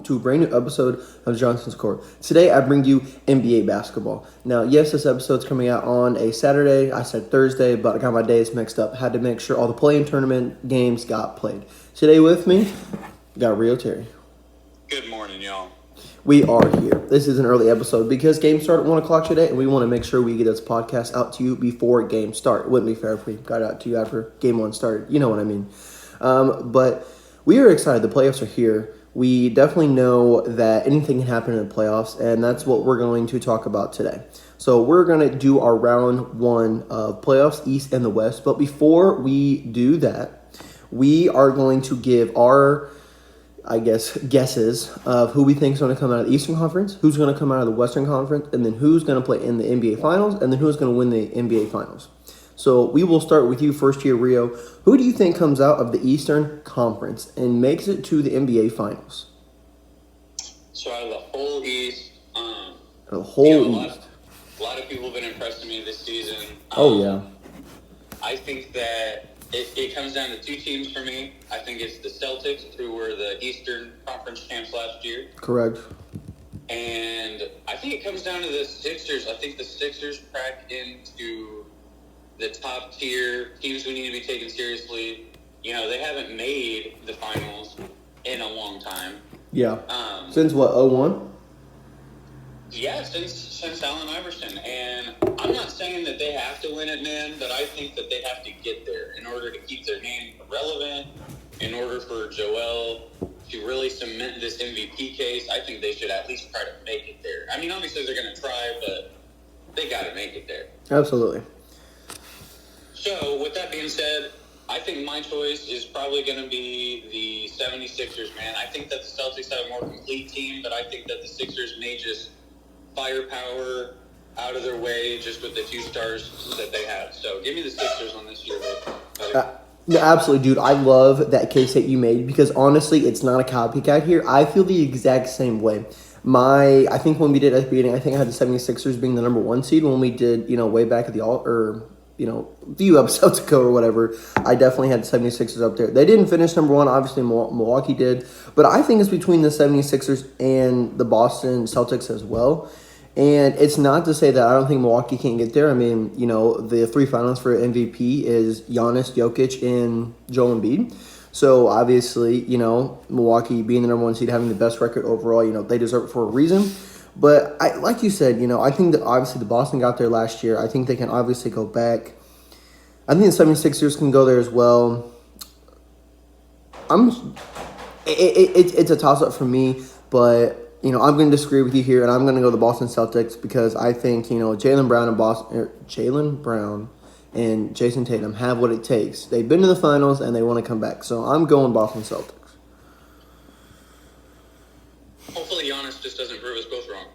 to a brand new episode of Johnson's Court. Today I bring you NBA basketball. Now, yes, this episode's coming out on a Saturday. I said Thursday, but I got my days mixed up. Had to make sure all the play-in tournament games got played. Today with me, got Rio Terry. Good morning, y'all. We are here. This is an early episode because games start at 1 o'clock today, and we want to make sure we get this podcast out to you before games start. It wouldn't be fair if we got it out to you after game one started. You know what I mean. But we are excited. The playoffs are here. We definitely know that anything can happen in the playoffs, and that's what we're going to talk about today. So we're going to do our round one of playoffs, East and the West. But before we do that, we are going to give our guesses of who we think is going to come out of the Eastern Conference, who's going to come out of the Western Conference, and then who's going to play in the NBA Finals, and then who's going to win the NBA Finals. So we will start with you first here, Rio. Who do you think comes out of the Eastern Conference and makes it to the NBA Finals? So out of the whole East, The whole East. A lot of people have been impressed with me this season. Yeah. I think that it comes down to two teams for me. I think it's the Celtics, who were the Eastern Conference champs last year. Correct. And I think it comes down to the Sixers. I think the Sixers crack into the top tier teams we need to be taken seriously. You know, they haven't made the finals in a long time. Yeah. Since what, 01? Yeah, since Allen Iverson. And I'm not saying that they have to win it, man, but I think that they have to get there in order to keep their name relevant, in order for Joel to really cement this MVP case. I think they should at least try to make it there. I mean, obviously they're going to try, but they got to make it there. Absolutely. So, with that being said, I think my choice is probably going to be the 76ers, man. I think that the Celtics have a more complete team, but I think that the Sixers may just firepower out of their way just with the two stars that they have. So, give me the Sixers on this year, No, absolutely, dude. I love that case that you made because, honestly, it's not a copycat here. I feel the exact same way. I think when we did at the beginning, I think I had the 76ers being the number one seed when we did, way back at the a few episodes ago or whatever. I definitely had the 76ers up there. They didn't finish number one. Obviously, Milwaukee did. But I think it's between the 76ers and the Boston Celtics as well. And it's not to say that I don't think Milwaukee can get there. I mean, the three finalists for MVP is Giannis, Jokic, and Joel Embiid. So, obviously, Milwaukee being the number one seed, having the best record overall, they deserve it for a reason. But like you said, I think that obviously the Boston got there last year. I think they can obviously go back. I think the 76ers can go there as well. It's a toss-up for me, but, I'm going to disagree with you here, and I'm going to go the Boston Celtics because I think, Jaylen Brown and Jason Tatum have what it takes. They've been to the finals, and they want to come back. So I'm going Boston Celtics. Hopefully Giannis just doesn't prove us both wrong.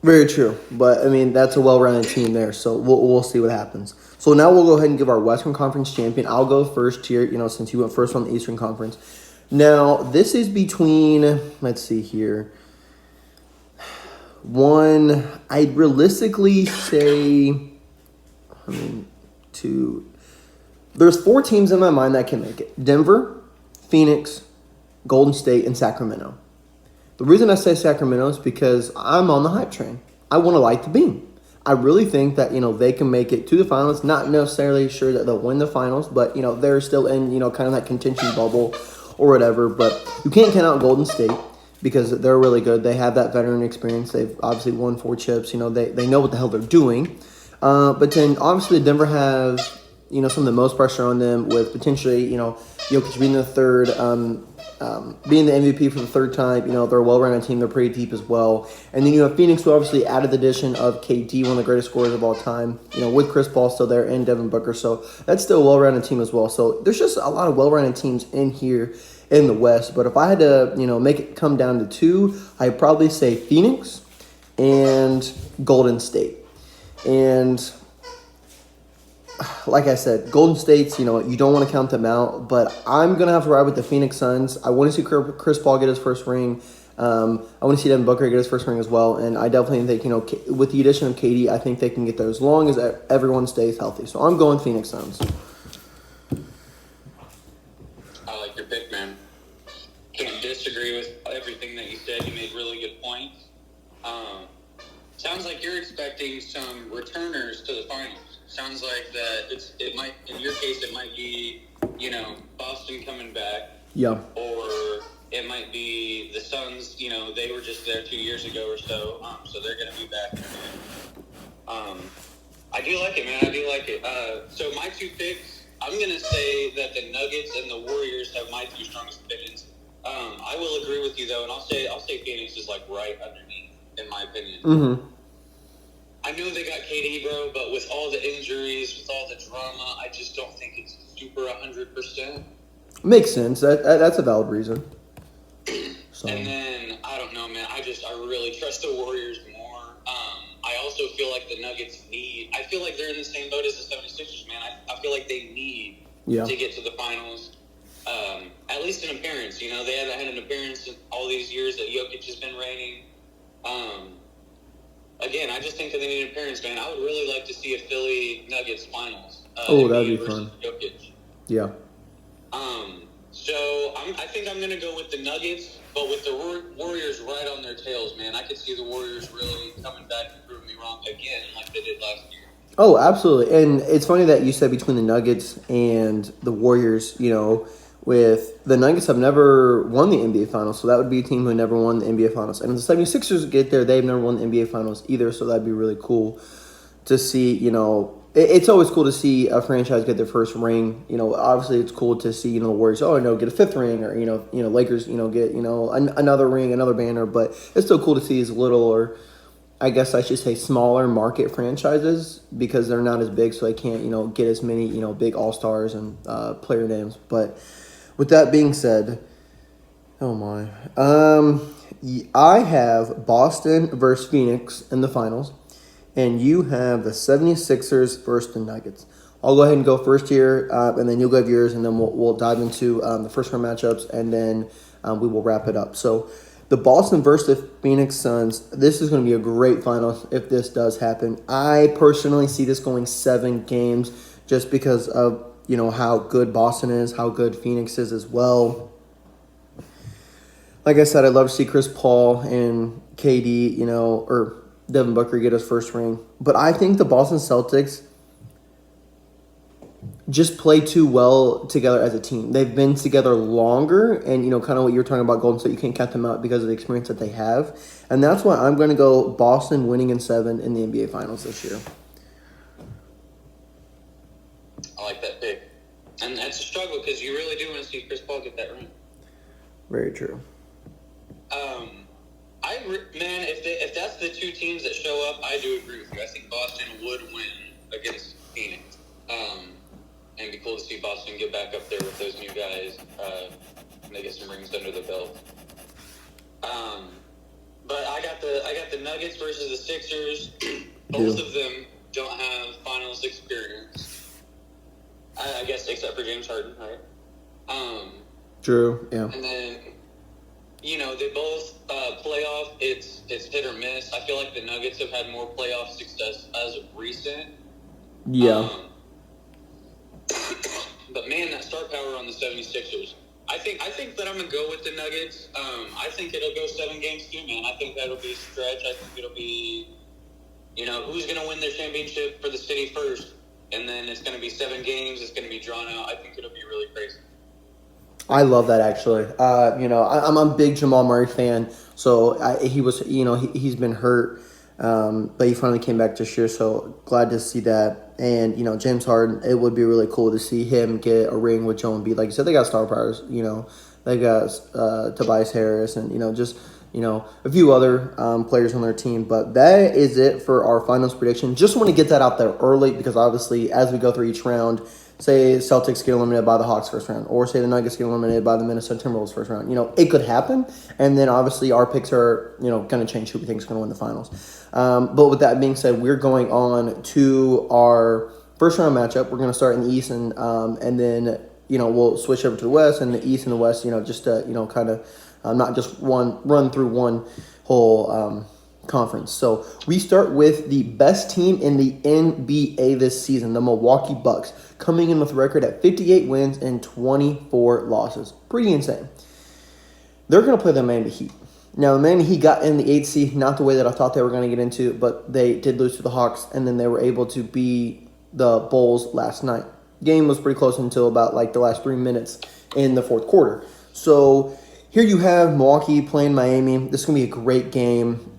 Very true. But, that's a well-rounded team there, so we'll see what happens. So now we'll go ahead and give our Western Conference champion. I'll go first here, since you went first on the Eastern Conference. Now, this is between, let's see here, I'd realistically say, two. There's four teams in my mind that can make it. Denver, Phoenix, Golden State, and Sacramento. The reason I say Sacramento is because I'm on the hype train. I want to light the beam. I really think that, they can make it to the finals. Not necessarily sure that they'll win the finals, but, they're still in, kind of that contention bubble or whatever. But you can't count out Golden State because they're really good. They have that veteran experience. They've obviously won 4 chips. They know what the hell they're doing. But then, obviously, Denver has, some of the most pressure on them with potentially, Jokic being the third, being the MVP for the third time. They're a well-rounded team. They're pretty deep as well. And then you have Phoenix, who obviously added the addition of KD, one of the greatest scorers of all time, with Chris Paul still there and Devin Booker. So that's still a well-rounded team as well. So there's just a lot of well-rounded teams in here in the West. But if I had to, make it come down to two, I'd probably say Phoenix and Golden State. And like I said, Golden State's, you don't want to count them out, but I'm going to have to ride with the Phoenix Suns. I want to see Chris Paul get his first ring. I want to see Devin Booker get his first ring as well, and I definitely think, with the addition of KD, I think they can get there as long as everyone stays healthy. So I'm going Phoenix Suns. I like your pick, man. Can't disagree with everything that you said. You made really good points. Sounds like you're expecting some returners to the finals. Sounds like that it might, in your case, it might be, Boston coming back. Yeah. Or it might be the Suns, they were just there 2 years ago or so, so they're going to be back. I do like it, man. I do like it. So my two picks, I'm going to say that the Nuggets and the Warriors have my two strongest opinions. I will agree with you, though, and I'll say Phoenix is, right underneath, in my opinion. Mm-hmm. I know they got KD, bro, but with all the injuries, with all the drama, I just don't think it's super 100%. Makes sense. That's a valid reason. So. And then, I don't know, man. I really trust the Warriors more. I also feel like the Nuggets I feel like they're in the same boat as the 76ers, man. I feel like they need to get to the finals. At least an appearance, They haven't had an appearance in all these years that Jokic has been reigning. Again, I just think that they need an appearance, man. I would really like to see a Philly Nuggets finals. That'd be fun. Jokic. Yeah. So I think I'm going to go with the Nuggets, but with the Warriors right on their tails, man. I could see the Warriors really coming back and proving me wrong again like they did last year. Oh, absolutely. And it's funny that you said between the Nuggets and the Warriors, with the Nuggets have never won the NBA Finals, so that would be a team who never won the NBA Finals. And if the 76ers get there, they've never won the NBA Finals either, so that'd be really cool to see, It's always cool to see a franchise get their first ring. Obviously it's cool to see, the Warriors, get a fifth ring, or, Lakers, get, another ring, another banner. But it's still cool to see as little, or I guess I should say smaller market franchises, because they're not as big, so they can't, get as many, big all-stars and player names. But with that being said, oh my. I have Boston versus Phoenix in the finals. And you have the 76ers versus the Nuggets. I'll go ahead and go first here, and then you'll go have yours, and then we'll dive into the first round matchups, and then we will wrap it up. So the Boston versus the Phoenix Suns, this is going to be a great final if this does happen. I personally see this going 7 games just because of, how good Boston is, how good Phoenix is as well. Like I said, I'd love to see Chris Paul and KD, or Devin Booker get his first ring. But I think the Boston Celtics just play too well together as a team. They've been together longer, and, kind of what you were talking about Golden State, you can't count them out because of the experience that they have. And that's why I'm going to go Boston winning in 7 in the NBA Finals this year. I like that pick. And that's a struggle because you really do want to see Chris Paul get that ring. Very true. Man, if that's the two teams that show up, I do agree with you. I think Boston would win against Phoenix. And it'd be cool to see Boston get back up there with those new guys and they get some rings under the belt. But I got the Nuggets versus the Sixers. Both of them don't have finals experience. I guess except for James Harden, right? True, yeah. And then, they both playoff, it's hit or miss. I feel like the Nuggets have had more playoff success as of recent. Yeah. But, man, that star power on the 76ers. I think that I'm going to go with the Nuggets. I think it'll go 7 games too, man. I think that'll be a stretch. I think it'll be, who's going to win their championship for the city first. And then it's going to be 7 games. It's going to be drawn out. I think it'll be really crazy. I love that, actually. I'm a big Jamal Murray fan, so he was, he's been hurt, but he finally came back this year, so glad to see that. And, James Harden, it would be really cool to see him get a ring with Joel Embiid. Like you said, they got star powers, they got Tobias Harris and, just, a few other players on their team. But that is it for our finals prediction. Just want to get that out there early because, obviously, as we go through each round, say Celtics get eliminated by the Hawks first round, or say the Nuggets get eliminated by the Minnesota Timberwolves first round. It could happen, and then obviously our picks are, going to change who we think is going to win the finals. But with that being said, we're going on to our first round matchup. We're going to start in the East, and then, we'll switch over to the West, and the East and the West, just to, kind of not just run through one whole conference. So we start with the best team in the NBA this season, the Milwaukee Bucks, coming in with a record at 58 wins and 24 losses. Pretty insane. They're going to play the Miami Heat. Now, the Miami Heat got in the 8th seed, not the way that I thought they were going to get into, but they did lose to the Hawks, and then they were able to beat the Bulls last night. Game was pretty close until about like the last 3 minutes in the fourth quarter. So here you have Milwaukee playing Miami. This is going to be a great game.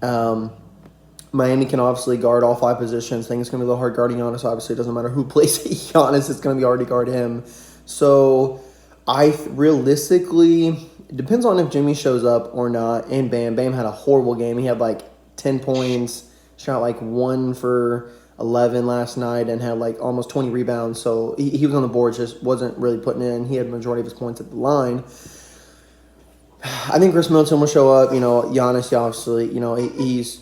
Miami can obviously guard all 5 positions. I think it's going to be a little hard guarding Giannis. Obviously, it doesn't matter who plays Giannis. It's going to be hard to guard him. So realistically, it depends on if Jimmy shows up or not. And Bam had a horrible game. He had like 10 points, shot like 1 for 11 last night, and had like almost 20 rebounds. So he was on the board, just wasn't really putting in. He had the majority of his points at the line. I think Chris Middleton will show up. Giannis, obviously,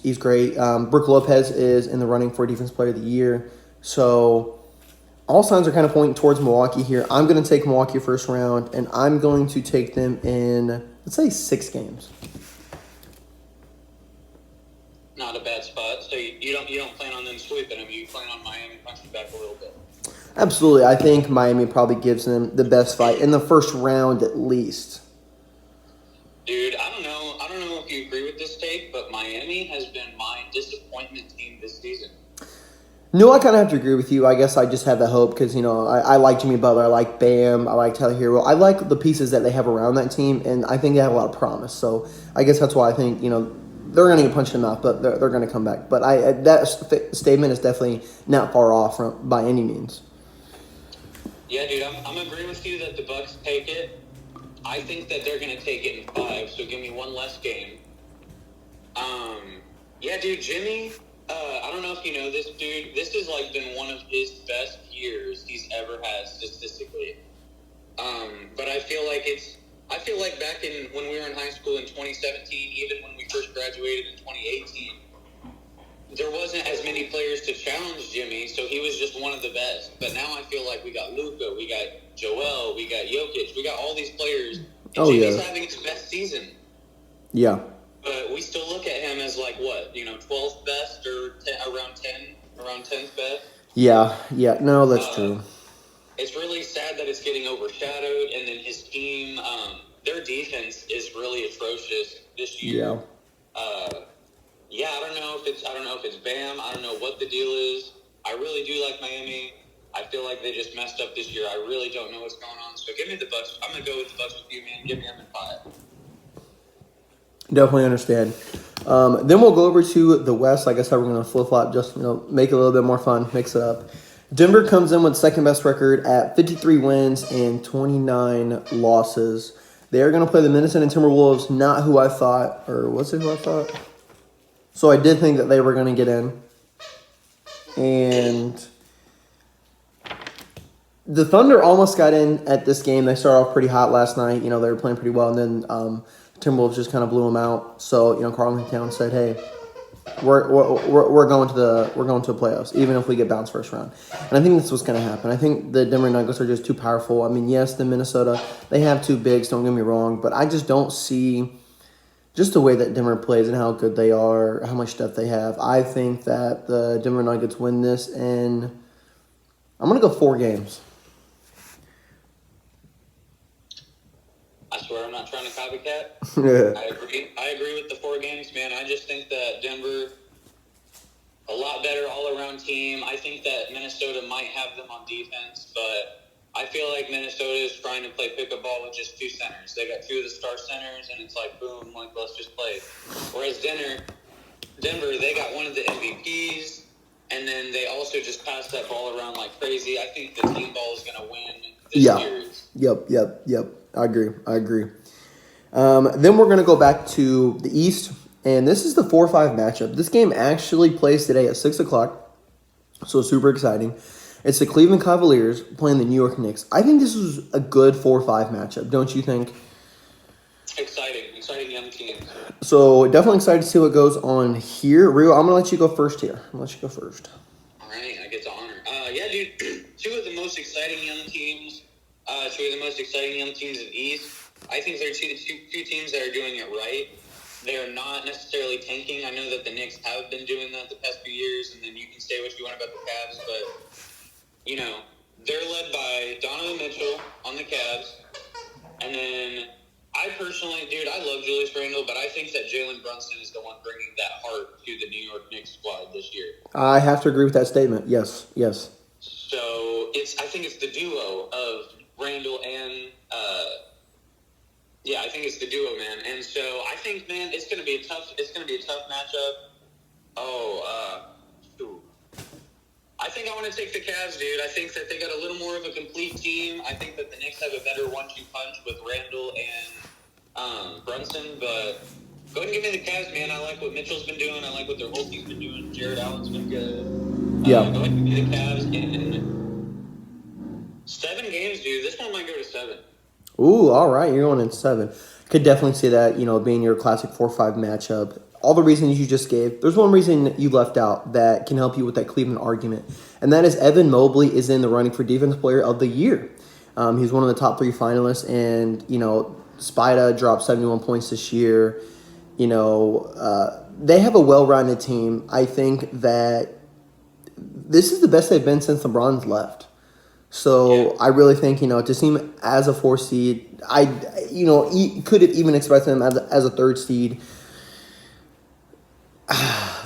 he's great. Brook Lopez is in the running for Defensive Player of the Year. So all signs are kind of pointing towards Milwaukee here. I'm going to take Milwaukee first round, and I'm going to take them in, let's say, 6 games. Not a bad spot. So you don't plan on them sweeping them. You plan on Miami punching back a little bit. Absolutely. I think Miami probably gives them the best fight in the first round at least. Dude, I don't know if you agree with this take, but Miami has been my disappointment team this season. No, I kind of have to agree with you. I guess I just have the hope because, I like Jimmy Butler. I like Bam. I like Tyler Hero. I like the pieces that they have around that team, and I think they have a lot of promise. So I guess that's why I think, they're going to get punched in the mouth, but they're going to come back. But that statement is definitely not far off by any means. Yeah, dude, I'm agreeing with you that the Bucks take it. I think that they're going to take it in 5, so give me one less game. Yeah, dude, Jimmy, I don't know if you know this, dude. This has, been one of his best years he's ever had statistically. But I feel like back when we were in high school in 2017, even when we first graduated in 2018, there wasn't as many players to challenge Jimmy, so he was just one of the best. But now I feel like we got Luka, we got Joel, we got Jokic, we got all these players. And Jimmy's having his best season. Yeah. But we still look at him as 12th best or around 10th best. Yeah. No, that's true. It's really sad that it's getting overshadowed, and then his team, their defense is really atrocious this year. Yeah. I don't know if it's Bam. I don't know what the deal is. I really do like Miami. I feel like they just messed up this year. I really don't know what's going on. So give me the Bucks. I'm gonna go with the Bucks with you, man. Give me them in 5. Definitely understand. Then we'll go over to the West. Like I said, we're going to flip-flop, just make it a little bit more fun, mix it up. Denver comes in with second-best record at 53 wins and 29 losses. They are going to play the Minnesota Timberwolves, not who I thought, or was it who I thought? So I did think that they were going to get in. And the Thunder almost got in at this game. They started off pretty hot last night. They were playing pretty well, and then Timberwolves just kind of blew them out. So Karl Towns said, "Hey, we're going to the playoffs, even if we get bounced first round." And I think that's what's going to happen. I think the Denver Nuggets are just too powerful. I mean, yes, the Minnesota, they have 2 bigs. Don't get me wrong, but I just don't see just the way that Denver plays and how good they are, how much depth they have. I think that the Denver Nuggets win this, and I'm going to go 4 games. I swear I'm not trying to copycat. Yeah. I agree with the 4 games, man. I just think that Denver, a lot better all-around team. I think that Minnesota might have them on defense, but I feel like Minnesota is trying to play pick-a-ball with just 2 centers. They got 2 of the star centers, and it's like, boom, let's just play. Whereas Denver, they got one of the MVPs, and then they also just passed that ball around like crazy. I think the team ball is going to win this series. Yep. I agree. Then we're going to go back to the East, and this is the 4-5 matchup. This game actually plays today at 6 o'clock, so super exciting. It's the Cleveland Cavaliers playing the New York Knicks. I think this is a good 4-5 matchup, don't you think? Exciting young teams. So definitely excited to see what goes on here. Rio, I'm going to let you go first here. All right, I get the honor. Yeah, dude, 2 of the most exciting young teams. 2 of the most exciting young teams in the East. I think they're two teams that are doing it right. They are not necessarily tanking. I know that the Knicks have been doing that the past few years, and then you can say what you want about the Cavs, but, they're led by Donovan Mitchell on the Cavs. And then I I personally, dude, I love Julius Randle, but I think that Jalen Brunson is the one bringing that heart to the New York Knicks squad this year. I have to agree with that statement. Yes. So I think it's the duo of Randle and, I think it's the duo, man. And so I think, man, it's going to be a tough matchup. Ooh. I think I want to take the Cavs, dude. I think that they got a little more of a complete team. I think that the Knicks have a better 1-2 punch with Randle and Brunson. But go ahead and give me the Cavs, man. I like what Mitchell's been doing. I like what their whole team's been doing. Jared Allen's been good. Yeah. Go ahead and give me the Cavs. And 7 games, dude. This one might go to 7. Ooh, all right. You're going in 7. Could definitely see that, being your classic 4-5 matchup. All the reasons you just gave. There's one reason you left out that can help you with that Cleveland argument, and that is Evan Mobley is in the running for Defensive Player of the Year. He's one of the top 3 finalists, and, Spida dropped 71 points this year. They have a well-rounded team. I think that this is the best they've been since LeBron's left. So I really think, to see him as a 4 seed, I could have even expected him as a 3rd seed.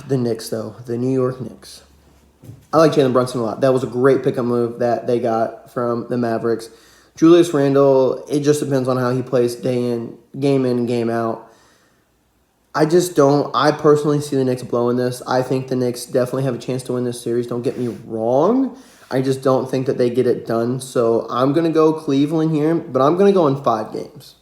The Knicks, though. The New York Knicks. I like Jalen Brunson a lot. That was a great pickup move that they got from the Mavericks. Julius Randle, it just depends on how he plays game in and game out. I personally see the Knicks blowing this. I think the Knicks definitely have a chance to win this series. Don't get me wrong. I just don't think that they get it done. So I'm going to go Cleveland here, but I'm going to go in 5 games.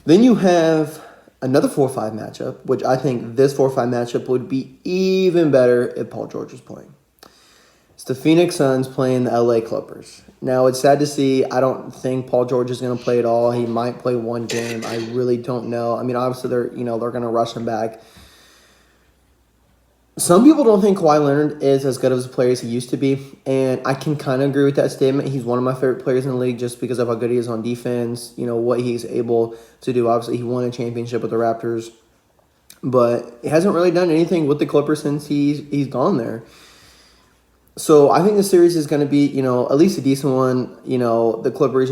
Then you have another 4-5 matchup, which I think this 4-5 matchup would be even better if Paul George was playing. It's the Phoenix Suns playing the LA Clippers. Now, it's sad to see. I don't think Paul George is going to play at all. He might play 1 game. I really don't know. I mean, obviously, they're going to rush him back. Some people don't think Kawhi Leonard is as good of a player as he used to be, and I can kind of agree with that statement. He's one of my favorite players in the league just because of how good he is on defense, what he's able to do. Obviously, he won a championship with the Raptors, but he hasn't really done anything with the Clippers since he's gone there. So I think the series is going to be, at least a decent one. The Clippers,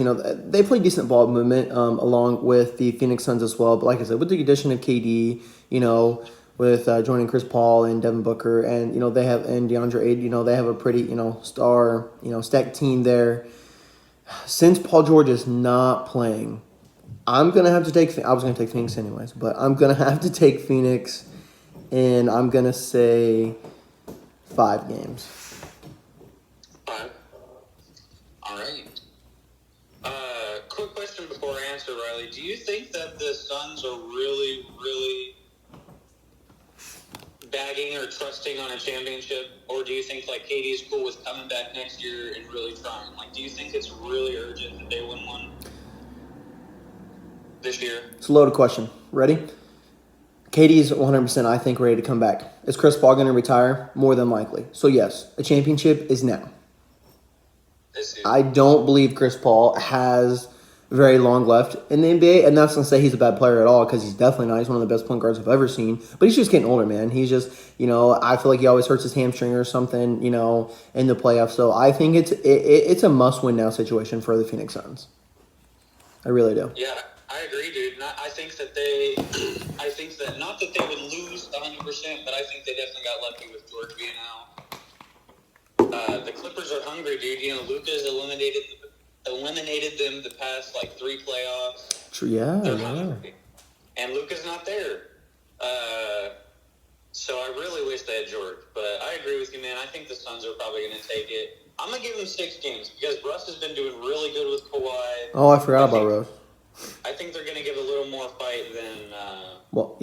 they play decent ball movement along with the Phoenix Suns as well. But like I said, with the addition of KD, with joining Chris Paul and Devin Booker, and they have DeAndre Ayton, they have a pretty star stacked team there. Since Paul George is not playing, I'm gonna have to take. I was gonna take Phoenix anyways, but I'm gonna have to take Phoenix, and I'm gonna say 5 games. 5. All right. Quick question before I answer, Riley. Do you think that the Suns are really, really bagging or trusting on a championship, or do you think KD is cool with coming back next year and really trying? Do you think it's really urgent that they win one this year? It's a loaded question. Ready? KD is 100%, I think, ready to come back. Is Chris Paul going to retire? More than likely. So yes, a championship is now. I don't believe Chris Paul has very long left in the NBA, and that's not to say he's a bad player at all, because he's definitely not. He's one of the best point guards I've ever seen, but he's just getting older, man. He's just, I feel like he always hurts his hamstring or something, in the playoffs. So I think it's a must-win now situation for the Phoenix Suns. I really do. Yeah, I agree, dude. I think that not that they would lose 100%, but I think they definitely got lucky with George being out. The Clippers are hungry, dude. Luka's eliminated them the past 3 playoffs. True, yeah. And Luka's not there. So I really wish they had George. But I agree with you, man. I think the Suns are probably going to take it. I'm going to give them 6 games because Russ has been doing really good with Kawhi. Oh, I forgot about Russ. I think they're going to give a little more fight than what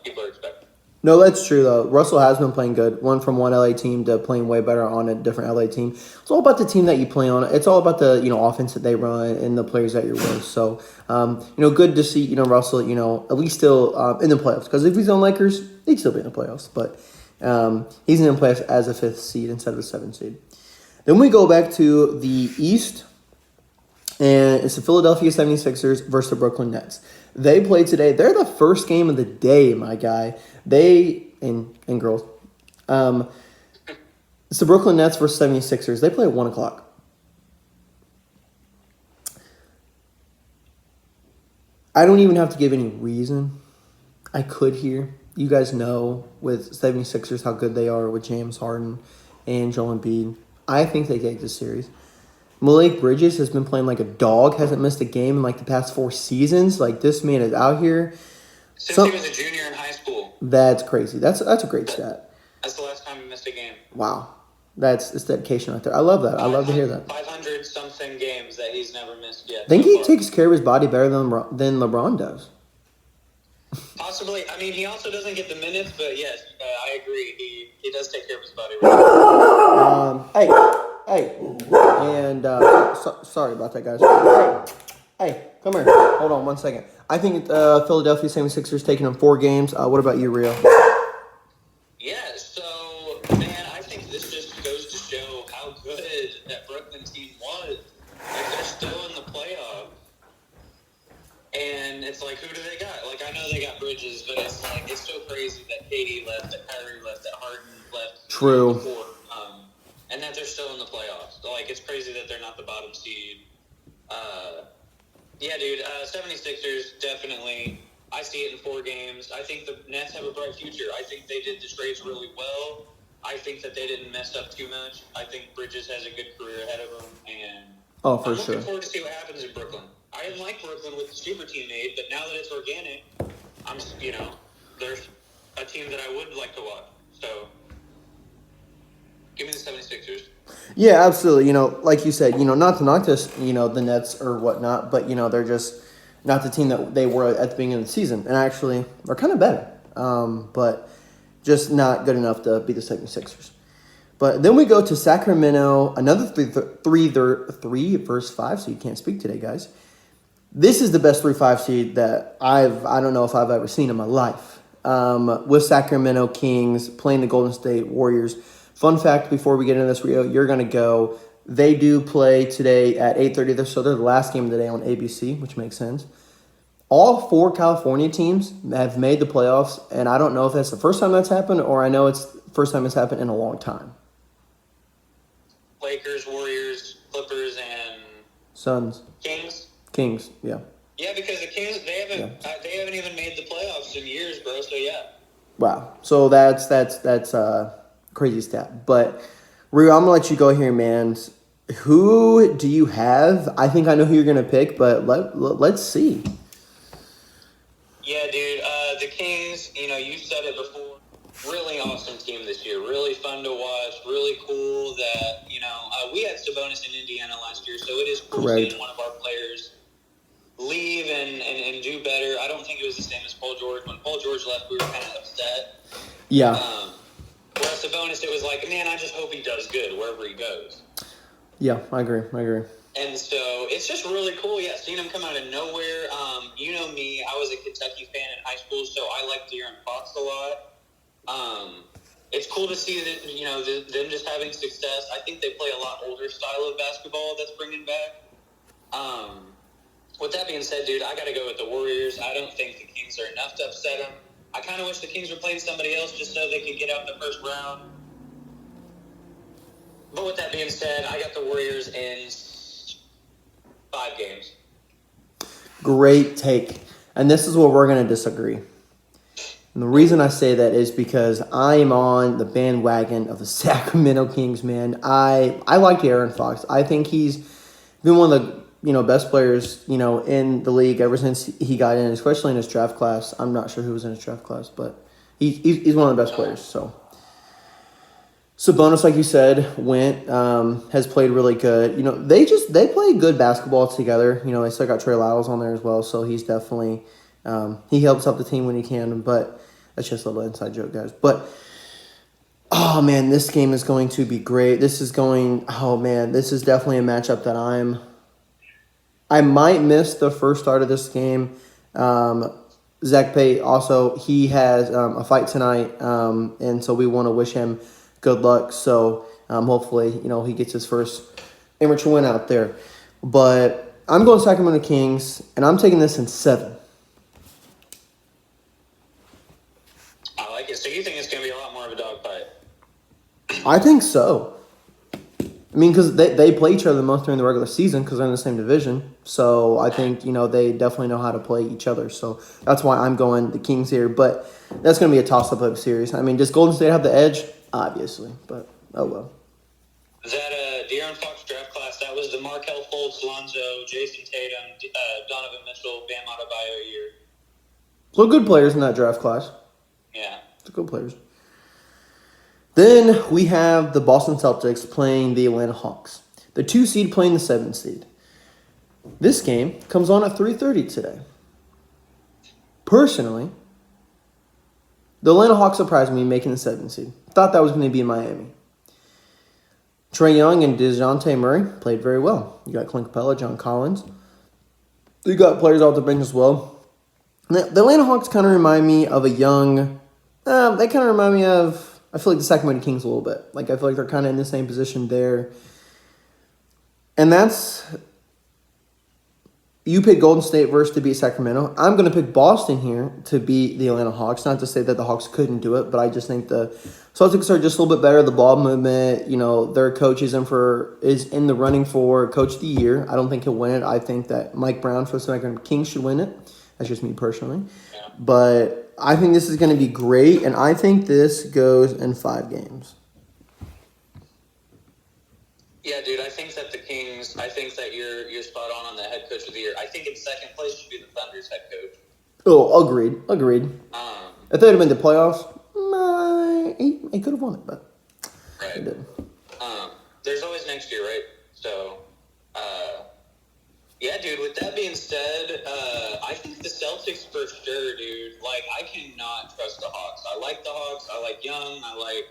people are expecting. No, that's true, though. Russell has been playing good. Went from one LA team to playing way better on a different LA team. It's all about the team that you play on. It's all about the offense that they run and the players that you're with. So, good to see Russell at least still in the playoffs. Because if he's on Lakers, he'd still be in the playoffs. But he's in the playoffs as a 5th seed instead of a 7th seed. Then we go back to the East, and it's the Philadelphia 76ers versus the Brooklyn Nets. They played today. They're the first game of the day, my guy. They, and girls. It's the Brooklyn Nets versus 76ers. They play at 1 o'clock. I don't even have to give any reason. I could here. You guys know with 76ers how good they are with James Harden and Joel Embiid. I think they take this series. Malik Bridges has been playing like a dog, hasn't missed a game in like the past 4 seasons. Like this man is out here. Since he was a junior in high school. That's crazy. That's a great stat. That's the last time he missed a game. Wow. It's dedication right there. I love that. I love to hear that. 500 something games that he's never missed yet. I think he takes care of his body better than LeBron does. Possibly. I mean, he also doesn't get the minutes, but yes, I agree. He does take care of his body. Hey, and sorry about that, guys. Hey, come here. Hold on 1 second. I think Philadelphia 76ers taking them 4 games. What about you, Rio? Yeah, so, man, I think this just goes to show how good that Brooklyn team was. Like, they're still in the playoffs. And it's like, who do they got? Like, I know they got Bridges, but it's like, it's so crazy that KD left, that Kyrie left, that Harden left. True. Before, and that they're still in the playoffs. Like, it's crazy that they're not the bottom seed. Yeah, dude, 76ers, definitely. I see it in 4 games. I think the Nets have a bright future. I think they did the trades really well. I think that they didn't mess up too much. I think Bridges has a good career ahead of him. And for sure. I'm looking forward to see what happens in Brooklyn. I didn't like Brooklyn with the super team made, but now that it's organic, there's a team that I would like to watch. So, give me the 76ers. Yeah, absolutely. Like you said, not to knock this, the Nets or whatnot, but, they're just not the team that they were at the beginning of the season. And actually, they're kind of better, but just not good enough to beat the 76ers. But then we go to Sacramento, another 3 versus 5, so you can't speak today, guys. This is the best 3-5 seed that I don't know if I've ever seen in my life. With Sacramento Kings playing the Golden State Warriors. Fun fact before we get into this, Rio, you're going to go. They do play today at 8:30, so they're the last game of the day on ABC, which makes sense. All 4 California teams have made the playoffs, and I don't know if that's the first time that's happened, or I know it's the first time it's happened in a long time. Lakers, Warriors, Clippers, and Suns. Kings, yeah. Yeah, because the Kings, they haven't even made the playoffs in years, bro, so yeah. Wow. So that's crazy stat. But, Rio, I'm going to let you go here, man. Who do you have? I think I know who you're going to pick, but let's see. Yeah, dude. The Kings, you said it before. Really awesome team this year. Really fun to watch. Really cool that, we had Sabonis in Indiana last year, so it is cool seeing one of our players leave and do better. I don't think it was the same as Paul George. When Paul George left, we were kind of upset. Yeah. Whereas Sabonis, it was like, man, I just hope he does good wherever he goes. Yeah, I agree. And so it's just really cool, seeing him come out of nowhere. You know me, I was a Kentucky fan in high school, so I like De'Aaron Fox a lot. It's cool to see that, them just having success. I think they play a lot older style of basketball that's bringing back. With that being said, dude, I got to go with the Warriors. I don't think the Kings are enough to upset them. I kind of wish the Kings were playing somebody else just so they could get out the first round. But with that being said, I got the Warriors in 5 games. Great take. And this is where we're going to disagree. And the reason I say that is because I am on the bandwagon of the Sacramento Kings, man. I like De'Aaron Fox. I think he's been one of the best players in the league ever since he got in, especially in his draft class. I'm not sure who was in his draft class, but he's one of the best players. So Sabonis, like you said, has played really good. They play good basketball together. They still got Trey Lyles on there as well, so he's definitely he helps out the team when he can. But that's just a little inside joke, guys. But oh man, this game is going to be great. This is definitely a matchup that I might miss the first start of this game. Zach Pate also, he has a fight tonight, and so we want to wish him good luck. So hopefully, he gets his first amateur win out there. But I'm going Sacramento Kings, and I'm taking this in 7. I like it. So you think it's going to be a lot more of a dogfight? I think so. I mean, because they play each other the most during the regular season because they're in the same division. So I think, they definitely know how to play each other. So that's why I'm going the Kings here. But that's going to be a toss-up of a series. I mean, does Golden State have the edge? Obviously. But, oh well. That De'Aaron Fox draft class, that was the Markel Fultz, Lonzo, Jason Tatum, Donovan Mitchell, Bam Adebayo year. So good players in that draft class. Yeah. Good players. Then we have the Boston Celtics playing the Atlanta Hawks. The 2 seed playing the 7 seed. This game comes on at 3:30 today. Personally, the Atlanta Hawks surprised me making the 7 seed. Thought that was going to be in Miami. Trae Young and DeJounte Murray played very well. You got Clint Capella, John Collins. You got players off the bench as well. The Atlanta Hawks kind of remind me of a young... they kind of remind me of... I feel like the Sacramento Kings a little bit. I feel like they're kind of in the same position there. And that's... You pick Golden State versus to beat Sacramento. I'm going to pick Boston here to beat the Atlanta Hawks. Not to say that the Hawks couldn't do it, but I just think the Celtics are just a little bit better. The ball movement, their coach is in the running for Coach of the Year. I don't think he'll win it. I think that Mike Brown for the Sacramento Kings should win it. That's just me personally. Yeah. But I think this is going to be great, and I think this goes in 5 games. Yeah, dude, I think that the Kings, I think that you're spot on the head coach of the year. I think in second place should be the Thunder's head coach. Oh, agreed. If they'd have been the playoffs, he could have won it, but right. He didn't. There's always next year, right? So, yeah, dude, with that being said, I think the Celtics for sure, dude. I cannot trust the Hawks. I like the Hawks. I like Young. I like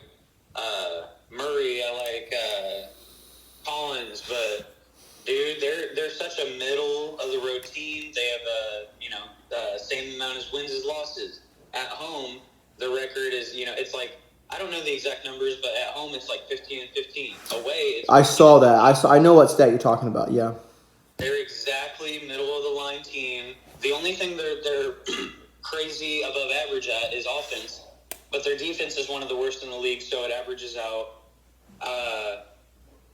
Murray. I like Collins. But, dude, they're such a middle-of-the-road team. They have, same amount as wins as losses. At home, the record is, it's I don't know the exact numbers, but at home it's 15-15. Away, it's... I saw that. I know what stat you're talking about, yeah. They're exactly middle-of-the-line team. The only thing they're crazy above average at is offense, but their defense is one of the worst in the league, so it averages out.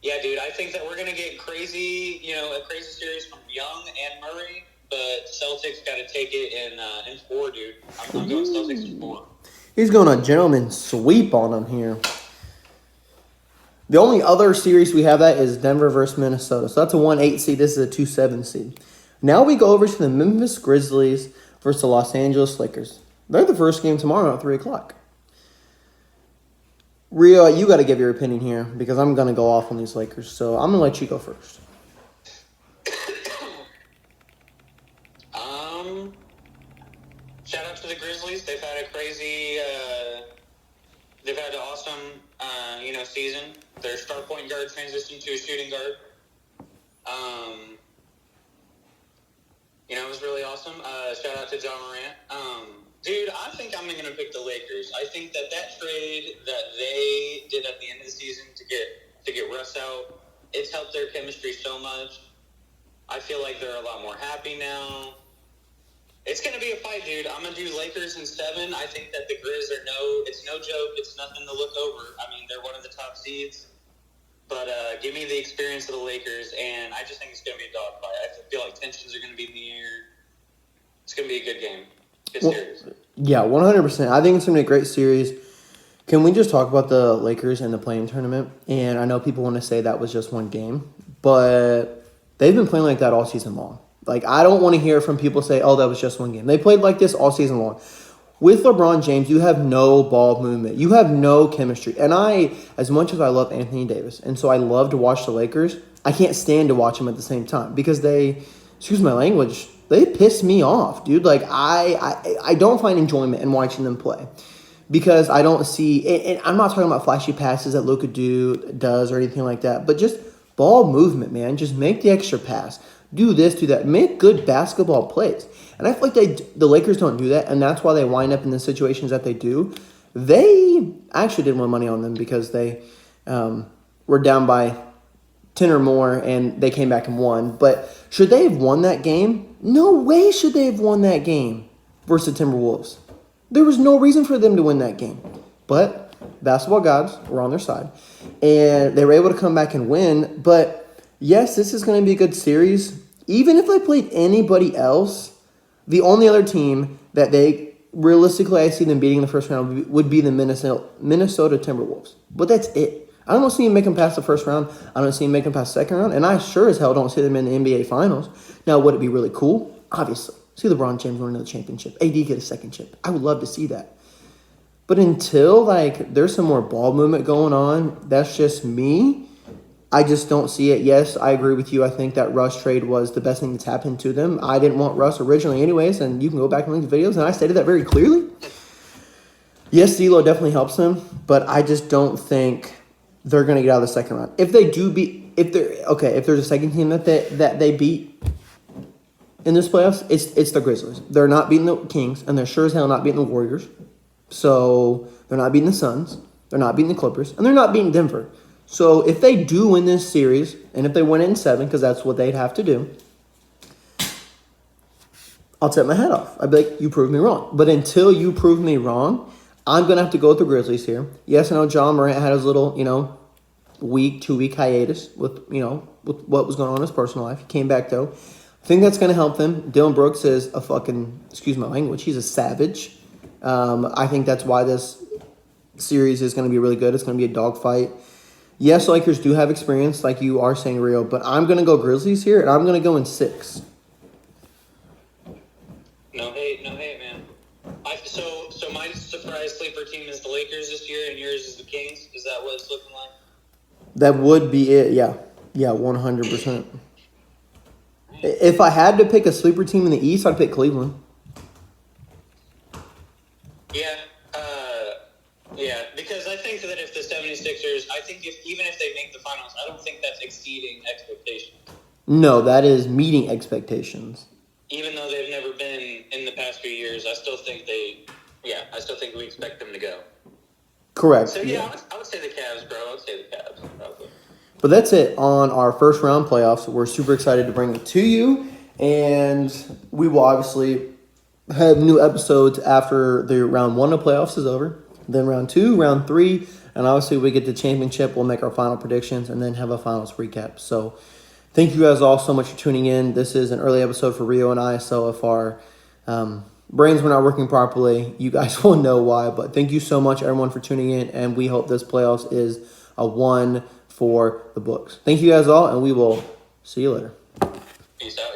Yeah, dude, I think that we're going to get crazy, a crazy series from Young and Murray, but Celtics got to take it in 4, dude. I'm going Celtics in 4. He's going a gentleman sweep on him here. The only other series we have that is Denver versus Minnesota. So that's a 1-8 seed. This is a 2-7 seed. Now we go over to the Memphis Grizzlies versus the Los Angeles Lakers. They're the first game tomorrow at 3 o'clock. Rio, you got to give your opinion here because I'm going to go off on these Lakers. So I'm going to let you go first. Shout out to the Grizzlies. They've had a crazy, they've had an awesome, season. Their star point guard transitioned to a shooting guard. It was really awesome. Shout out to John Morant. Dude, I think I'm going to pick the Lakers. I think that trade that they did at the end of the season to get Russ out, it's helped their chemistry so much. I feel like they're a lot more happy now. It's going to be a fight, dude. I'm going to do Lakers in 7. I think that the Grizz it's no joke. It's nothing to look over. I mean, they're one of the top seeds. But give me the experience of the Lakers, and I just think it's going to be a dogfight. I feel like tensions are going to be in the air. It's going to be a good game. Good series. Yeah, 100%. I think it's going to be a great series. Can we just talk about the Lakers and the play-in tournament? And I know people want to say that was just one game, but they've been playing like that all season long. I don't want to hear from people say, oh, that was just one game. They played like this all season long. With LeBron James, you have no ball movement. You have no chemistry. And as much as I love Anthony Davis, and so I love to watch the Lakers, I can't stand to watch them at the same time because excuse my language, they piss me off, dude. I don't find enjoyment in watching them play because I don't see, and I'm not talking about flashy passes that Luka does or anything like that, but just ball movement, man. Just make the extra pass. Do this, do that. Make good basketball plays. And I feel like the Lakers don't do that, and that's why they wind up in the situations that they do. They actually didn't win money on them because they were down by 10 or more, and they came back and won. But should they have won that game? No way should they have won that game versus the Timberwolves. There was no reason for them to win that game. But Basketball gods were on their side, and they were able to come back and win. But yes, this is going to be a good series. Even if they played anybody else, the only other team that they realistically I see them beating in the first round would be the Minnesota Timberwolves. But that's it. I don't see them making past the first round. I don't see them making past the second round. And I sure as hell don't see them in the NBA Finals. Now, would it be really cool? Obviously. See LeBron James win another championship. AD get a second chip. I would love to see that. But until, there's some more ball movement going on, that's just me. I just don't see it. Yes, I agree with you. I think that Russ trade was the best thing that's happened to them. I didn't want Russ originally anyways, and you can go back and look at videos, and I stated that very clearly. Yes, D'Lo definitely helps them, but I just don't think they're going to get out of the second round. If they do beat, if there's a second team that they beat in this playoffs, it's the Grizzlies. They're not beating the Kings, and they're sure as hell not beating the Warriors. So they're not beating the Suns, they're not beating the Clippers, and they're not beating Denver. So if they do win this series, and if they win it in 7, because that's what they'd have to do, I'll take my head off. I'd be like, you proved me wrong. But until you prove me wrong, I'm going to have to go with the Grizzlies here. Yes, I know John Morant had his little, 2-week hiatus with what was going on in his personal life. He came back, though. I think that's going to help them. Dylan Brooks is a fucking, excuse my language, he's a savage. I think that's why this series is going to be really good. It's going to be a dogfight. Yes, Lakers do have experience, like you are saying, Rio, but I'm going to go Grizzlies here, and I'm going to go in 6. No hate, man. So my surprise sleeper team is the Lakers this year, and yours is the Kings. Is that what it's looking like? That would be it, yeah. Yeah, 100%. If I had to pick a sleeper team in the East, I'd pick Cleveland. Yeah, because I think that if the 76ers, even if they make the finals, I don't think that's exceeding expectations. No, that is meeting expectations. Even though they've never been in the past few years, I still think we expect them to go. Correct. So, I would say the Cavs, bro. I would say the Cavs, probably. But that's it on our first round playoffs. We're super excited to bring it to you, and we will obviously have new episodes after the round 1 of playoffs is over. Then round 2, round 3, and obviously we get the championship. We'll make our final predictions and then have a finals recap. So thank you guys all so much for tuning in. This is an early episode for Rio and I, so if our brains were not working properly, you guys will know why. But thank you so much, everyone, for tuning in, and we hope this playoffs is a 1 for the books. Thank you guys all, and we will see you later. Peace out.